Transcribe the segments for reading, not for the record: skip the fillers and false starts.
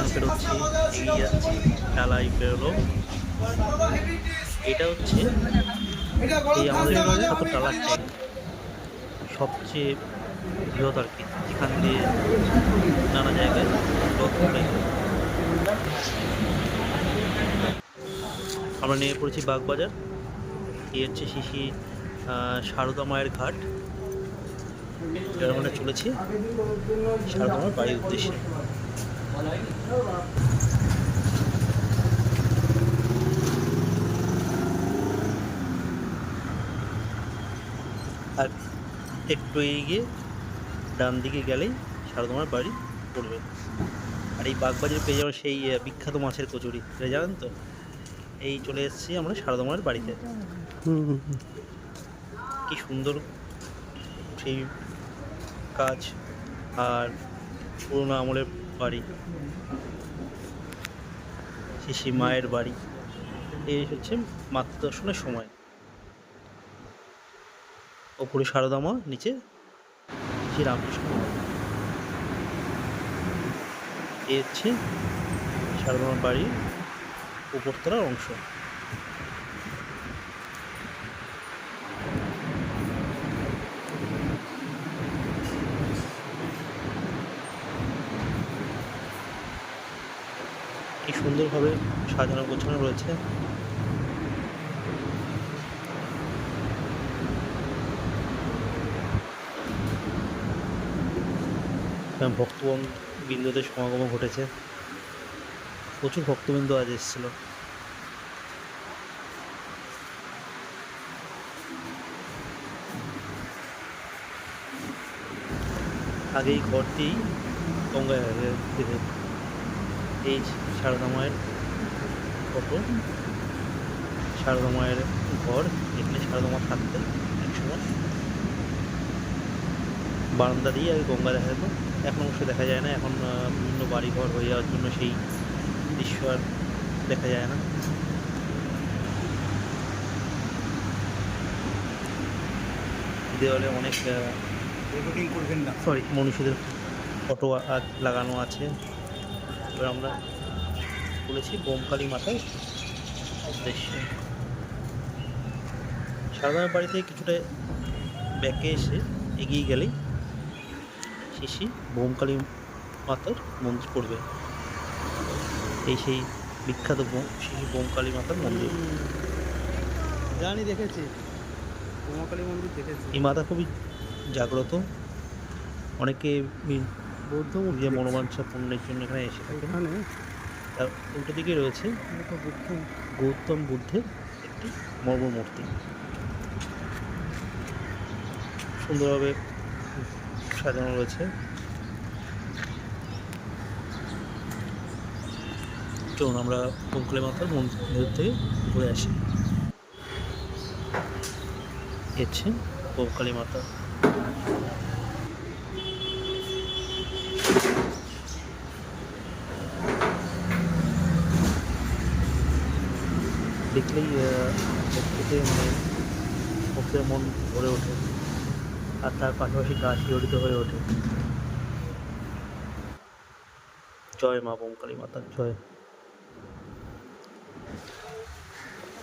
যেন পেরোচ্ছি, এগিয়ে যাচ্ছি, ডালাই পেরোলো। এটা হচ্ছে এই আমাদের বিখ্যাত টালার ট্যাঙ্ক, সবচেয়ে বৃহৎ আর কি, যেখান দিয়ে নানা জায়গায় জল সাপ্লাই হয়। আমরা নেমে পড়েছি বাগবাজার। এই হচ্ছে শিশি সারদা মায়ের ঘাট। এবার আমরা চলেছি সারদা মায়ের বাড়ির উদ্দেশ্যে। আর একটু এগিয়ে ডান দিকে গেলেই সারদা মায়ের বাড়ি পড়বে। আর এই বাগবাজারে পেয়ে যাওয়া সেই বিখ্যাত মাছের কচুরি, এটা জানেন তো? এই চলে এসেছি আমরা সারদা মায়ের বাড়িতে। কি সুন্দর সেই কাজ, আর পুরোনো আমলের বাড়ি, শিশি মায়ের বাড়ি। এই হচ্ছে মাতৃ দর্শনের সময়। ওপরে সারদা মা, নিচে শ্রী রামকৃষ্ণ। এই হচ্ছে সারদা মার বাড়ির উপরতলার অংশ। কি সুন্দরভাবে সাজানো গোছানো রয়েছে। ভক্তবৃন্দদের সমাগমও ঘটেছে, প্রচুর ভক্তবৃন্দ আজ এসেছিল। আগে এই ঘরটি গঙ্গায় দিকে, এই সারদা মায়ের ফটো, সারদা মায়ের ঘর। এখানে সারদা মা থাকতেন একসময়। বারান্দা দিয়ে আগে গঙ্গা দেখা যেত, এখন অবশ্য দেখা যায় না। এখন বিভিন্ন বাড়িঘর হয়ে যাওয়ার জন্য সেই দৃশ্য আর দেখা যায় না। দেওয়ালে অনেক মনীষীদের ফটো লাগানো আছে। এবার আমরা বলেছি বোমকালী মাতার উদ্দেশ্যে। সারদা বাড়ি থেকে কিছুটা ব্যাকে এসে এগিয়ে গেলেই শিশি বোমকালী মাতার মন্দির পড়বে। এই সেই বিখ্যাত শিশি বোমকালী মাতার মন্দির। জানি, দেখেছি, বোমকালী মন্দির দেখেছি। এই মাতা খুবই জাগ্রত। অনেকে বৌদ্ধ যে মনোবাঞ্ছা পূর্ণের জন্য এখানে এসে থাকে। তার উল্টো দিকে রয়েছে গৌতম বুদ্ধের একটি মর্ম মূর্তি, সুন্দরভাবে সাজানো রয়েছে। চলুন আমরা বোমকালী মাতার মন্দির থেকে ঘুরে আসি। হচ্ছে বোমকালী মাতা। দেখলেই ভক্তিতে ভক্তের মন ভরে ওঠে, আর তার পাশাপাশি গা শিহরিত হয়ে ওঠে। জয় মা বোমকালী মাতার জয়।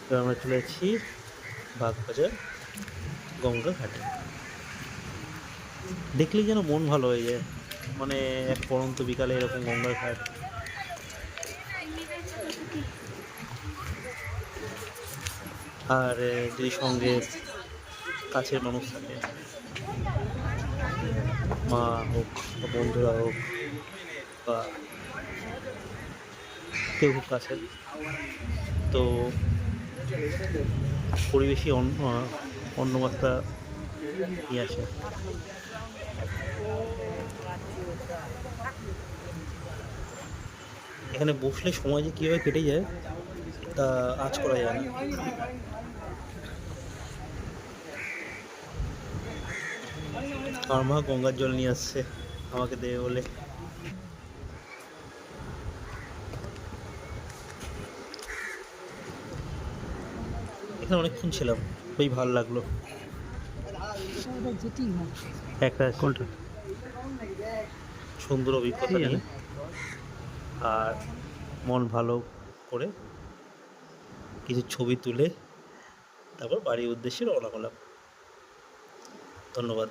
এবার আমরা চলে যাচ্ছি বাগবাজার গঙ্গা ঘাটে। দেখলেই যেন মন ভালো হয়ে যায়, মানে এক পড়ন্ত বিকালে এরকম গঙ্গার ঘাট। আর যদি সঙ্গে কাছের মানুষ থাকে, মা হোক বা বন্ধুরা হোক বা কেউ খুব কাছের, তো পরিবেশই অন্য মাত্রা নিয়ে আসে। এখানে বসলে সময় যে কীভাবে কেটে যায় তা আঁচ করা যায় না। আমার মা গঙ্গার জল নিয়ে আসছে আমাকে দেবে বলে। এখানে অনেকক্ষণ ছিলাম, খুবই ভালো লাগলো। একটা কোনটা সুন্দর অভিজ্ঞতা নিয়ে আর মন ভালো করে কিছু ছবি তুলে তারপর বাড়ির উদ্দেশ্যে রওনা হলাম। ধন্যবাদ।